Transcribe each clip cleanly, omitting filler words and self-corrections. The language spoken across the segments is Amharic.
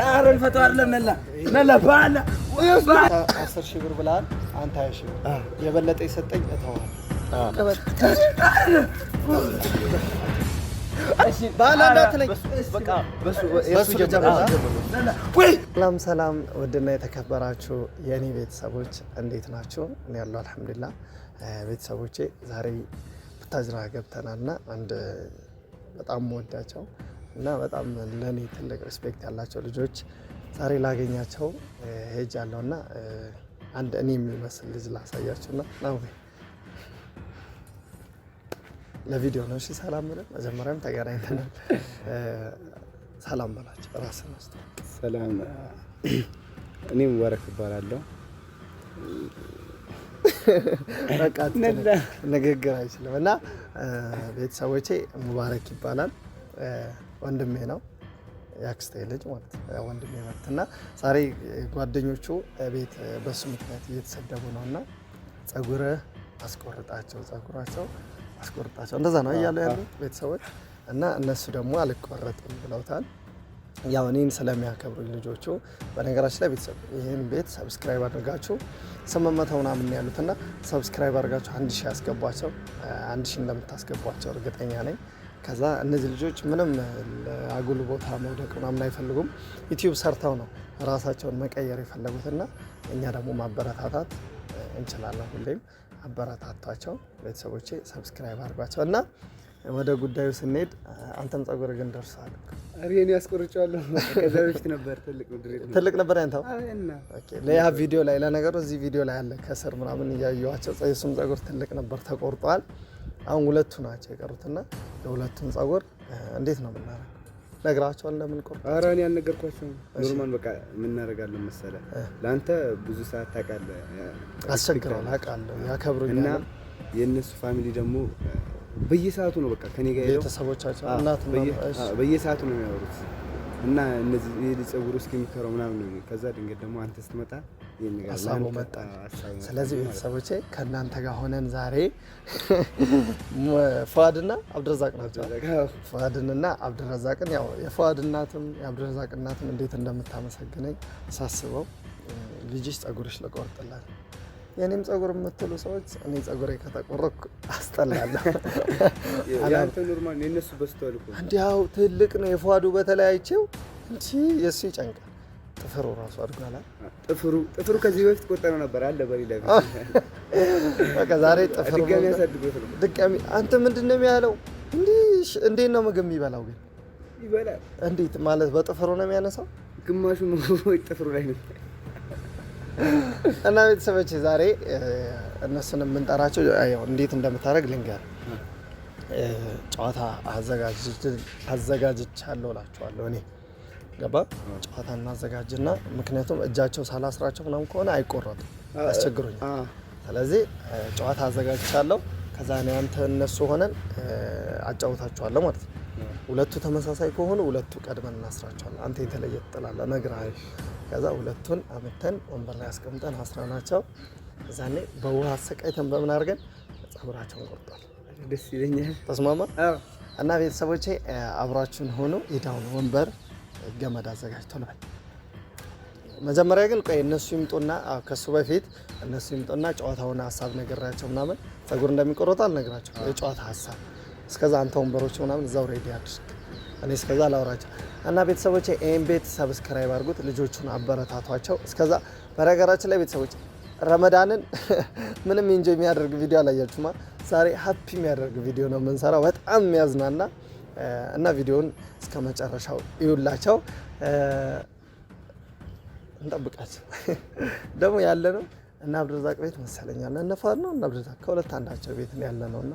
አረን ፈቷል ነላ ባላ 10 ሺህ ብር ብለሃል አንተ 20 ሺህ ብር የበለጠ ይሰጠኝ እተዋለሁ። ሰላም ውድና የተከበራችሁ የኔ ቤተሰቦች እንዴት ናችሁ? እኔ ያለው አልሐምዱሊላህ። ቤተሰቦቼ ዛሬ ቡታጅራ ገብተናልና አንድ በጣም ወዳቸው እና በጣም ለኔ ትልቅ ሪስፔክት ያላቸው ልጆች ዛሬ ላገኛቸው ሄጃለሁና አንድ እኔ የሚመስል ልጅ ላሳያችሁና ነው ለቪዲዮ ነው። እሺ ሰላም ብለን መጀመሪያም ተገናኝተናል። ሰላም በላችሁ ራስን አስተዋውቅ። ሰላም እኔም ወረክ እባላለሁ። በቃ ንግግር አይችልም እና ቤተሰቦቼ ሙባረክ ይባላል። ወንድሜ ነው ያክስቴ ልጅ ማለት ነው። ወንድሜ መጥተና ዛሬ ጓደኞቹ ቤት በሱ ምክንያት እየተሰደቡ ነውና ጸጉር አስቆርጣቸው እንደዛ ነው እያሉ ያሉት ቤተሰቦች እና እነሱ ደግሞ አልቆረጥም ብለውታል። ያው እኔን ስለሚያከብሩኝ ልጆቹ በነገራችን ላይ ቤተሰብ ይሄን ቤት ሰብስክራይብ አድርጋችሁ 800 ምናምን ያሉትና ሰብስክራይብ አድርጋችሁ 1000 ያስገቧቸው። 1000 እንደምታስገቧቸው እርግጠኛ ነኝ። ከዛ እነዚህ ልጆች ምንም አጉል ቦታ መውደቅ ምናምን አይፈልጉም። ዩቲዩብ ሰርተው ነው ራሳቸውን መቀየር የፈለጉትና እኛ ደግሞ ማበረታታት እንችላለን። ሁሌም አበረታቷቸው ቤተሰቦቼ፣ ሰብስክራይብ አድርጓቸው እና ወደ ጉዳዩ ስንሄድ አንተም ጸጉር ግን ደርሷል። አሬ እኔ ያስቆርጫለሁ። ከዛ በፊት ነበር ትልቅ ነበር ያንተው። ኦኬ ለያ ቪዲዮ ላይ ለነገሩ እዚህ ቪዲዮ ላይ አለ ከስር ምናምን እያየኋቸው የሱም ጸጉር ትልቅ ነበር ተቆርጧል። አሁን ሁለቱ ናቸው የቀሩትና የሁለቱን ጸጉር እንዴት ነው የምናደርገው? ነግራቸዋል ለምን ቆርጦ? ኧረ እኔ አልነገርኳቸውም። ኖርማል በቃ ምን እናደርጋለን መሰለህ፣ ለአንተ ብዙ ሰዓት ታውቃለህ፣ አስቸግረው አውቃለሁ፣ ያከብሩኛል እና የእነሱ ፋሚሊ ደግሞ በየሰዓቱ ነው በቃ ከኔ ጋር ቤተሰቦቻቸው እናት በየሰዓቱ ነው የሚያወሩት እና እነዚህ የልጅ ጸጉር እስኪሚከረው ምናምን ነው። ከዛ ድንገት ደግሞ አንተ ስትመጣ ሀሳቡ መጣ። ስለዚህ ቤተሰቦቼ ከእናንተ ጋር ሆነን ዛሬ ፏድና አብድረዛቅ ናቸው። ፏድንና አብድረዛቅን ያው የፏድ እናትም የአብድረዛቅ እናትም እንዴት እንደምታመሰግነኝ ሳስበው ልጅሽ ጸጉርሽ ልቆርጥላት የኔም ጸጉር የምትሉ ሰዎች እኔ ጸጉሬ ከተቆረጥኩ አስጠላለሁ። ያንተ ኖርማል ነው የነሱ በስተዋል እኮ እንዲያው ትልቅ ነው የፏዱ በተለያይቸው እንጂ የሱ ይጨንቃል። ጥፍሩ ራሱ አድጓል። ጥፍሩ ከዚህ በፊት ቆጠረው ነበር አለ በሌላ በቃ ዛሬ ጥፍሩ ድጋሚ ያሳድጉት ነው። ድጋሚ አንተ ምንድነው የሚያለው? እንዴት ነው ምግብ የሚበላው ግን? ይበላል። እንዴት ማለት በጥፍሩ ነው የሚያነሳው? ግማሹ ነው ጥፍሩ ላይ ነው። እና ቤተሰቦች ዛሬ እነሱን የምንጠራቸው ያው እንዴት እንደምታደርግ ልንገር። ጨዋታ አዘጋጅቻለሁ እላችኋለሁ። እኔ ገባ ጨዋታ እናዘጋጅና ምክንያቱም እጃቸው ሳላስራቸው ምናምን ከሆነ አይቆረጡም፣ ያስቸግሩኛል። ስለዚህ ጨዋታ አዘጋጅቻለሁ። ከዛ ነው አንተ እነሱ ሆነን አጫውታቸዋለሁ ማለት ነው። ሁለቱ ተመሳሳይ ከሆኑ ሁለቱ ቀድመን እናስራቸዋለን። አንተ የተለየ ትጥላለህ ነግራይ። ከዛ ሁለቱን አመተን ወንበር ላይ አስቀምጠን አስራናቸው። እዛኔ በውሃ አሰቃይተን በምን አድርገን ጸጉራቸውን ቆርጧል። ደስ ይለኛል። ተስማማ? እና ቤተሰቦቼ አብራችሁን ሆኖ የዳውን ወንበር ገመድ አዘጋጅቶ ልበል። መጀመሪያ ግን ቆይ እነሱ ይምጡና ከሱ በፊት እነሱ ይምጡና ጨዋታውን ሀሳብ ነግራቸው ምናምን ጸጉር እንደሚቆርጡ አልነግራቸው የጨዋታ ሀሳብ። እስከዛ አንተ ወንበሮች ምናምን እዛው ሬዲ አድርግ፣ እኔ እስከዛ ላውራቸው እና ቤተሰቦቼ ይሄን ቤት ሰብስክራይብ አድርጉት፣ ልጆቹን አበረታቷቸው። እስከዛ በነገራችን ላይ ቤተሰቦቼ ረመዳንን ምንም ኢንጆይ የሚያደርግ ቪዲዮ አላያችሁማ። ዛሬ ሃፒ የሚያደርግ ቪዲዮ ነው የምንሰራው፣ በጣም የሚያዝናና እና ቪዲዮውን እስከ መጨረሻው ይውላቸው። እንጠብቃቸው ደግሞ ያለ ነው እና አብድረዛቅ ቤት መሰለኛል እና ፏድ ነው እና አብድረዛቅ ከሁለት አንዳቸው ቤት ነው ያለ ነውና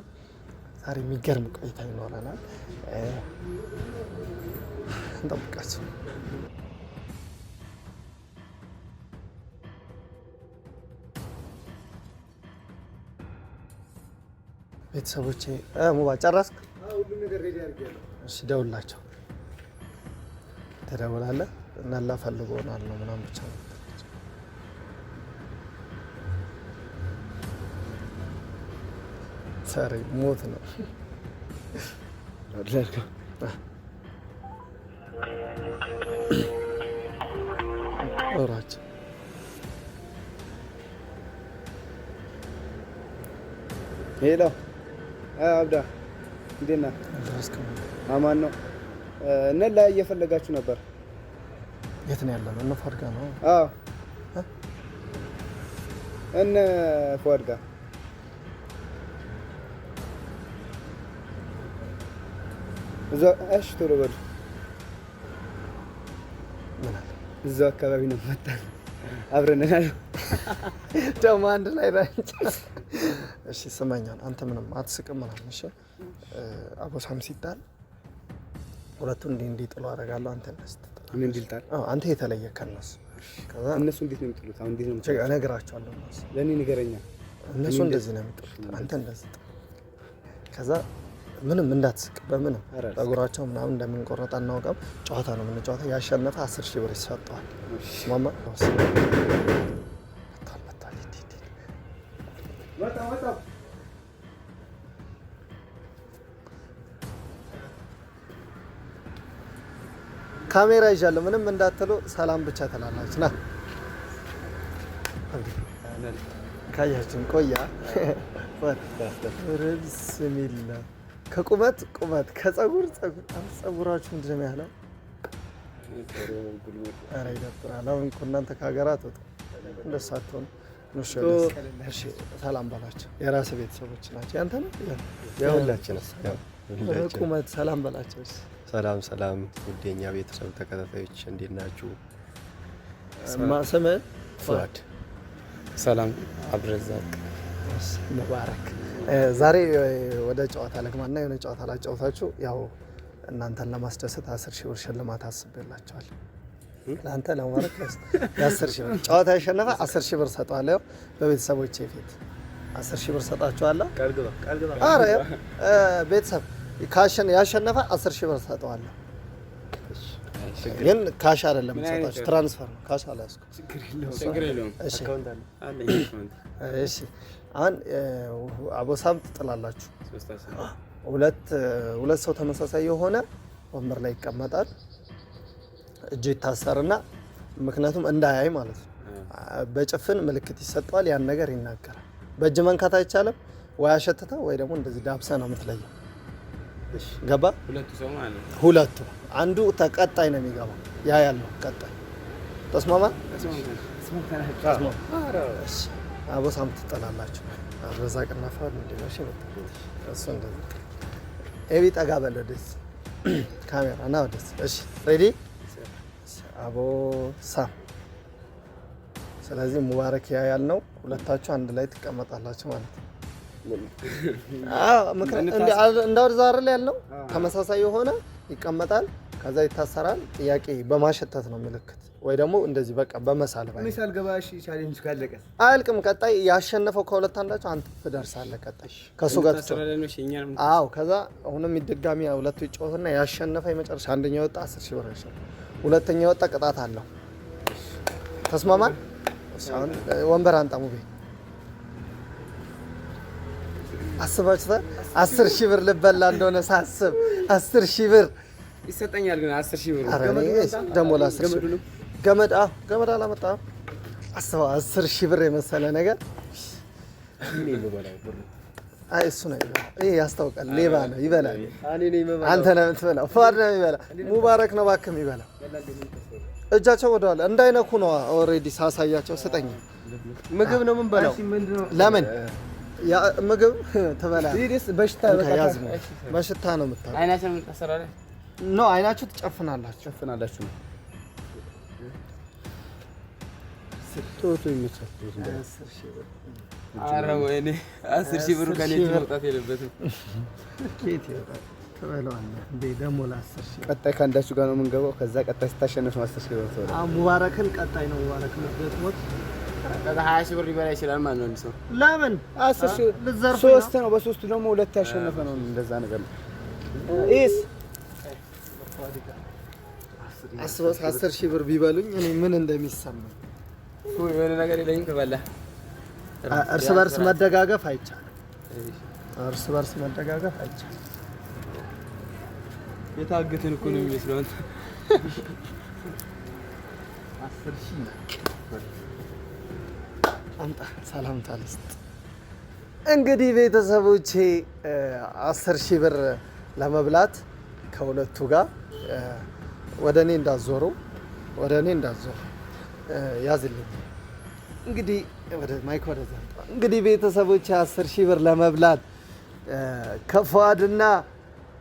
ዛሬ የሚገርም ቆይታ ይኖረናል። እንጠብቃቸው። ቤተሰቦቼ ሙባ ጨረስክ? ሁሉም ነገር ሬዲ አድርጌያለሁ። እሺ ደውላቸው። ትደውላለህ እና ላፈልጎናል ነው ምናምን ብቻ ነው ዛሬ ሞት ነው። ኖራቸው ሄሎ አብዳ እንዴት ነህ? አማን ነው። ነላ እየፈለጋችሁ ነበር። የት ነው ያለነው? እነ ፏድ ጋር ነው። አዎ እነ ፏድ ጋር እዛ። እሺ ቶሎ በሉ። እዛው አካባቢ ነው መጣን። አብረን ነን ደግሞ አንድ ላይ ናቸው። እሺ ስመኛል። አንተ ምንም አትስቅም ምናምን። እሺ አቦሳም ሲጣል ሁለቱን እንዲህ ጥሎ አደርጋለሁ። አንተ ምን እንዲልጣል? አንተ የተለየ ከነሱ። ከዛ እነሱ እንዴት ነው የሚጥሉት? አሁን እንዴት ነው የሚጥሉት? እነግራቸዋለሁ። ለእኔ ንገረኛ። እነሱ እንደዚህ ነው የሚጥሉት፣ አንተ እንደዚህ። ከዛ ምንም እንዳትስቅ በምንም ፀጉራቸው ምናምን እንደምንቆረጥ አናውቅም። ጨዋታ ነው የምንጨዋታ። ያሸነፈ 10 ሺህ ብር ይሰጠዋል። ማማ ካሜራ ይዣለሁ። ምንም እንዳትሉ ሰላም ብቻ ትላላችሁ። ና ካያችን ቆያ ብስሚላ ከቁመት ቁመት ከፀጉር ፀጉራችሁ ምንድን ነው ያለው? ኧረ ይደብራል። አሁን እኮ እናንተ ከሀገራት ወጡ እንደሱ አትሆኑ። ሰላም በላቸው። የራስ ቤተሰቦች ናቸው። ያንተ ነው የሁላችን ቁመት። ሰላም በላቸው። ሰላም ሰላም፣ ውድ የኛ ቤተሰብ ተከታታዮች እንዴት ናችሁ? ስምህ? ፉአድ። ሰላም አብረዛቅ ሙባረክ። ዛሬ ወደ ጨዋታ ለግማና የሆነ ጨዋታ ላጫውታችሁ። ያው እናንተን ለማስደሰት 10 ሺህ ብር ሽልማት አስቤላችኋል። ለአንተ ለሙባረክ የ10 ሺህ ብር ጨዋታ ያሸነፈ 10 ሺህ ብር ሰጠዋለሁ። በቤተሰቦቼ ፊት 10 ሺህ ብር ሰጣችኋለሁ። ኧረ ቤተሰብ ያሸነፈ 10 ሺህ ብር ሰጠዋለሁ። ግን ካሽ አይደለም ሰጣችሁ፣ ትራንስፈር ነው። ካሽ አላስኩ። እሺ አሁን አቦሳም ትጥላላችሁ። ሁለት ሰው ተመሳሳይ የሆነ ወንበር ላይ ይቀመጣል። እጁ ይታሰርና ምክንያቱም እንዳያይ ማለት ነው። በጭፍን ምልክት ይሰጠዋል። ያን ነገር ይናገራል። በእጅ መንካት አይቻልም። ወይ አሸትተ ወይ ደግሞ እንደዚህ ዳብሰ ነው የምትለየው። ገባ? ሁለቱ አንዱ ተቀጣይ ነው የሚገባው። ያ ያለው ቀጣይ ተስማማ? አቦሳም ትጠላላችሁ። አብረዛቅና ፉአድ እንዲነሽ እሱ እንደዚህ ኤቢ ጠጋ በለ ደስ ካሜራ ና ወደስ። እሺ ሬዲ? አቦሳም። ስለዚህ ሙባረክ ያ ያልነው ሁለታችሁ አንድ ላይ ትቀመጣላችሁ ማለት ነው። እንዳው ዛሬ ላይ ያልነው ተመሳሳይ የሆነ ይቀመጣል። ከዛ ይታሰራል። ጥያቄ በማሸተት ነው ምልክት ወይ ደግሞ እንደዚህ በቃ በመሳል ባይ ሚሳል ገባሽ ቻሌንጅ ካለቀ አልቅም። ቀጣይ ያሸነፈው ከሁለት አንዳቸው አንተ ትደርሳለህ። ቀጣይ ከሱ ጋር ተሰራለሽ። አዎ ከዛ አሁንም ድጋሚ ሁለቱ ይጫወቱና ያሸነፈ የመጨረሻ አንደኛው ወጣ 10 ሺህ ብር ይሰጣል። ሁለተኛው ወጣ ቅጣት አለው። ተስማማን? አሁን ወንበር አንጣ ሙቤ አስባችሁታል? 10 ሺህ ብር ልበላ እንደሆነ ሳስብ 10 ሺህ ብር ይሰጠኛል። ግን 10 ሺህ ብር ደግሞ ለ10 ሺህ ብር ገመድ አላመጣም። አስበው 10 ሺህ ብር የመሰለ ነገር። አይ እሱ ነው ይበላል። ይሄ ያስታውቃል። ሌባ ነው ይበላል። አንተ ነው የምትበላው። ፉአድ ነው የሚበላ። ሙባረክ ነው እባክህ የሚበላ። እጃቸው ወደኋላ እንዳይነኩ ነው። ኦልሬዲ ሳሳያቸው ስጠኝ። ምግብ ነው የምንበላው። ለምን ምግብ ትበላለህ? በሽታ ነው የምታውቀው። አይናችን ታሰራለህ ነው አይናችሁ ትጨፍናላችሁ። ቶቶ ይመቻል። 10 ሺህ ብር። ኧረ ወይኔ 10 ሺህ ብር ከኔ መውጣት የለበትም። ኬት ይወጣል? ትበለዋለህ እንዴ ደግሞ ለ10 ሺህ። ቀጣይ ከአንዳችሁ ጋር ነው የምንገባው። ከዛ ቀጣይ ስታሸነፍ 10 ሺህ ብር ትወጣለህ። ሙባረክን ቀጣይ ነው ሙባረክ ምትሞት ከዛ 20 ሺህ ብር ሊበላ ይችላል ማለት ነው። ሰው ለምን 10 ሺህ ልዘርፍ? ሶስት ነው። በሶስቱ ደግሞ ሁለት ያሸነፈ ነው። እንደዛ ነገር ነው። ኢስ አስበስ 10 ሺህ ብር ቢበሉኝ እኔ ምን እንደሚሰማኝ የሆነ ነገር የለኝም። ትበላለህ። እርስ በርስ መደጋገፍ አይቻልም። እርስ በርስ መደጋገፍ አይቻልም። የታገትን እኮ ነው የሚመስለው። አምጣ ሰላምታ ልስጥ። እንግዲህ ቤተሰቦቼ 10,000 ብር ለመብላት ከሁለቱ ጋር ወደ እኔ እንዳዞሩ ያዝልኝ። እንግዲህ ወደ ማይክ ወደዛ። እንግዲህ ቤተሰቦቼ 10,000 ብር ለመብላት ከፏድና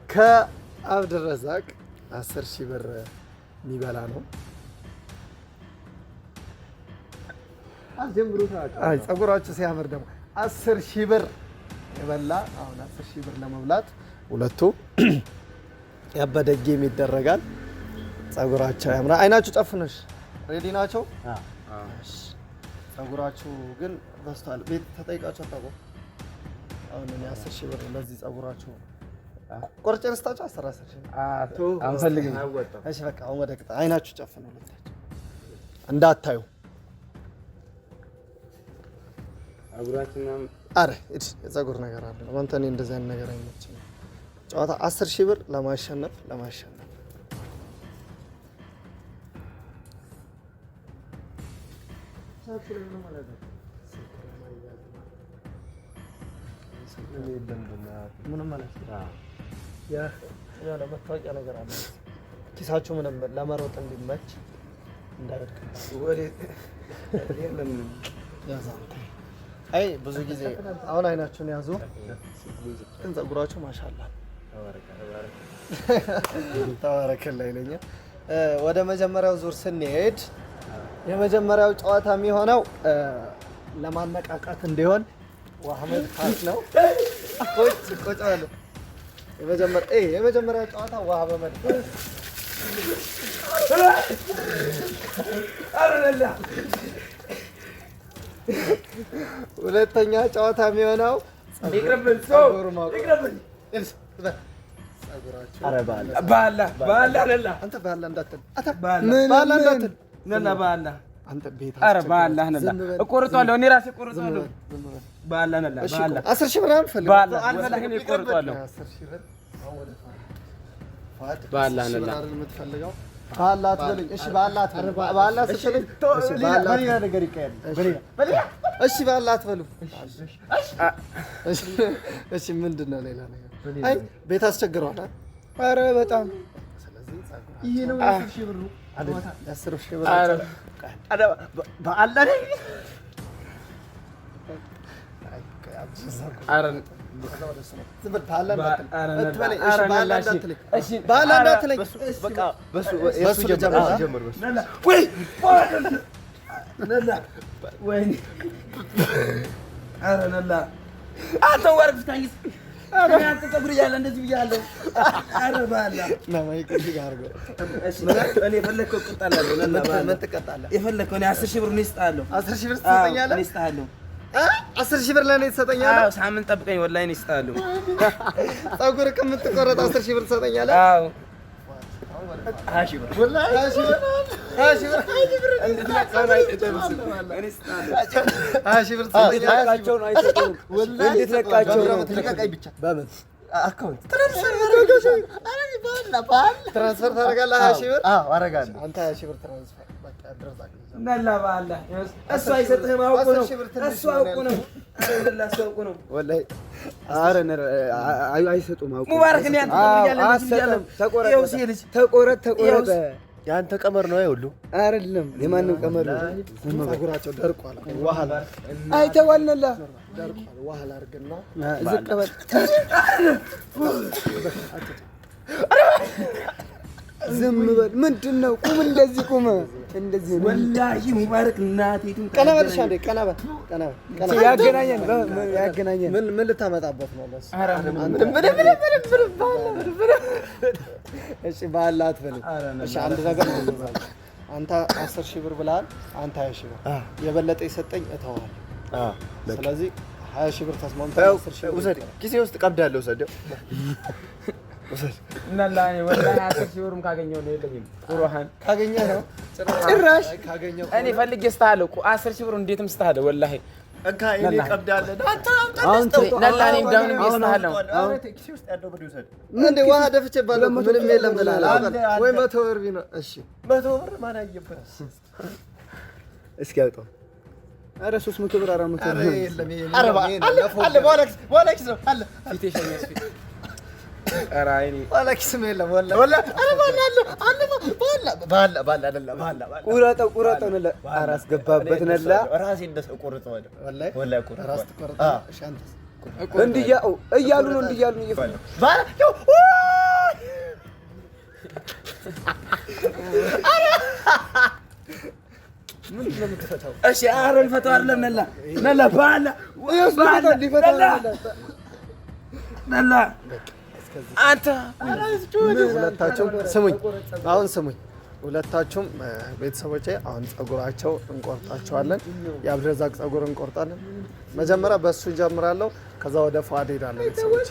ከአብድረዛቅ 10,000 ብር የሚበላ ነው። አይ ጸጉራችሁ ሲያምር ደግሞ 10,000 ብር የበላ አሁን 10,000 ብር ለመብላት ሁለቱ ያበደ ጌም ይደረጋል። ጸጉራቸው ያምራል። አይናችሁ ጨፍነሽ ሬዲ ናቸው? ጸጉራችሁ ግን በስቷል። ቤት ተጠይቃችሁ አታውቁም? አሁን እኔ 10,000 ብር ለዚህ ጸጉራችሁ ቆርጬ ልስጣችሁ? 10,000 አንፈልግም። እሺ በቃ አሁን ወደ ቅጣ አይናችሁ ጨፍኑ እንዳታዩ። አረ የጸጉር ነገር አለ ነው አንተ። እኔ እንደዚህ አይነት ነገር አይመችኝም። ጨዋታ 10,000 ብር ለማሸነፍ ምንም ማለት ነው። መታወቂያ ነገር አለ ኪሳችሁ ምንም ለመሮጥ እንዲመች እንዳይወድቅባችሁ። አይ ብዙ ጊዜ አሁን አይናችሁን ያዙ። ግን ጸጉራችሁ ማሻአላ ተባረከላ ይለኛል። ወደ መጀመሪያው ዙር ስንሄድ የመጀመሪያው ጨዋታ የሚሆነው ለማነቃቃት እንዲሆን ወአህመድ ካስ ነው። ቁጭ አለ። የመጀመሪያው ጨዋታ ወአህመድ ሁለተኛ ጨዋታ የሚሆነው እሺ ምንድን ነው ሌላ ነገር? አይ ቤት አስቸግረዋል። ኧረ በጣም ይሄ ነው 10,000 ብሩ። 10,000 ብር አንተ ወርቅ ታንጊስ አንተ ጸጉር ያለ እንደዚህ ብያለሁ። አረ ባላ ማይክል ጋርጎ እኔ የፈለከው ቅጣላለሁ። ነላ ባላ የፈለከው እኔ 10,000 ብር ነው ይስጣለሁ። 10,000 ብር ትሰጠኛለህ? እኔ ይስጣለሁ። 10,000 ብር ለኔ ትሰጠኛለህ? አዎ ሳምንት ጠብቀኝ። ወላሂ እኔ ይስጣለሁ። ጸጉር ከምትቆረጥ 10,000 ብር ትሰጠኛለህ? አዎ 20,000 ብር ወላሂ 20,000 ብር እንድትለቃቸው ነው አይተምስል እኔ ይስጣለሁ። 20,000 ብር ትሰጠኛለህ? ነው አይሰጡም። ወላሂ እንድትለቃቸው ነው ትለቃቀኝ ብቻ በምን አካውንት ትራንስፈር ታደርጋለህ? 20,000 ብር? አዎ አደርጋለሁ። አንተ 20,000 ብር ትራንስፈር በቃ አድርዛለህ። ነላ ባላ እሱ አይሰጥህም። አውቁ ነው እሱ አውቁ ነው እሱ አውቁ ነው ወላሂ። ኧረ አይሰጡም። አውቁ ሙባረክ ነው ያንተ ተቆረጥ ያንተ ቀመር ነው አይውሉ አይደለም የማንም ቀመር ነው። ጸጉራቸው ደርቋል። ዋህላ አይተዋልነላ ደርቋል። ዋህላ አድርግና ዝቅ በል ዝም በል። ምንድን ነው? ቁም፣ እንደዚህ ቁም፣ እንደዚህ ወላሂ ሙባረክ እናቴቱን ቀና በል። እሺ አንዴ ቀና በል። ያገናኘን ምን ልታመጣበት ነው? ለእሱ እሺ በኋላ አትበል። እሺ አንድ ነገር ነው። አንተ 10,000 ብር ብለሃል። አንተ 20,000 ብር የበለጠ የሰጠኝ እተዋለሁ። ስለዚህ 20,000 ብር ተስማምተን 10,000 ብር ውሰድ። ኪሴ ውስጥ ቀብዳለሁ። ውሰደው እናላ ወላሂ 10,000 ብርም ካገኘው ነው የለኝም። ቁርአን ካገኘህ ነው ጭራሽ ካገኘው እኔ ፈልጌ ስታለሁ 10,000 ብር እንዴትም ስታለሁ ወላሂ እንካ እኔ ቀብዳለሁ አንተ ነላኔ እንደምን ቢስናለው እንዴ ውሃ ደፍቼ ባለው ምንም የለም ብለሃል ወይ 100 ብር ቢኖር እሺ 100 ብር ማን አየበት እስኪ አውጣው ኧረ 300 ብር 400 ብር የለም አለ ቦላክስ ነው አለ ፊቴ ሸኛስ ፊት ኧረ አይኔ ቦላክስ ነው የለም ወላሂ ባላ አይደለም ቁረጠው ነላ ኧረ አስገባበት ነላ ራሴ እንደሰው ቆርጠው ወላሂ ቆርጠው ራስ ተቆረጠ ሻንተስ እንዲያው እያሉ ነው እየፈለ ባላ ምን ለምትፈታው እሺ ኧረ ልፈታው አይደለም ነላ ባላ ነላ አንተ ሁለታችሁም ስሙኝ አሁን ስሙኝ ሁለታችሁም ቤተሰቦቼ አሁን ጸጉራቸው እንቆርጣቸዋለን የአብድረዛቅ ጸጉር እንቆርጣለን መጀመሪያ በሱ ጀምራለሁ ከዛ ወደ ፏድ ሄዳለሁ ቤተሰቦቼ